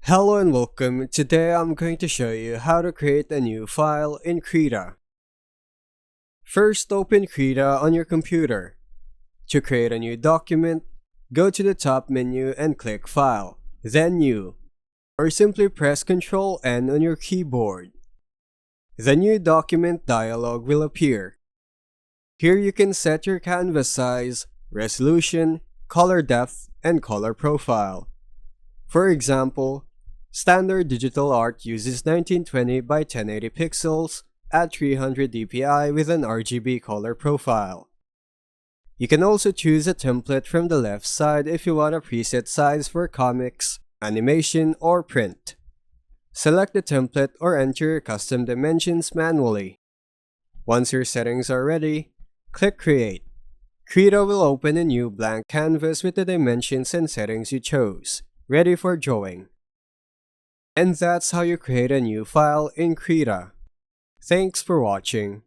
Hello and welcome. Today I'm going to show you how to create a new file in Krita. First, open Krita on your computer. To create a new document, go to the top menu and click File, then New, or simply press Ctrl N on your keyboard. The New Document dialog will appear. Here you can set your canvas size, resolution, color depth, and color profile. For example, standard digital art uses 1920 by 1080 pixels at 300 dpi with an RGB color profile. You can also choose a template from the left side if you want a preset size for comics, animation, or print. Select the template or enter your custom dimensions manually. Once your settings are ready, click Create. Krita will open a new blank canvas with the dimensions and settings you chose, ready for drawing. And that's how you create a new file in Krita. Thanks for watching.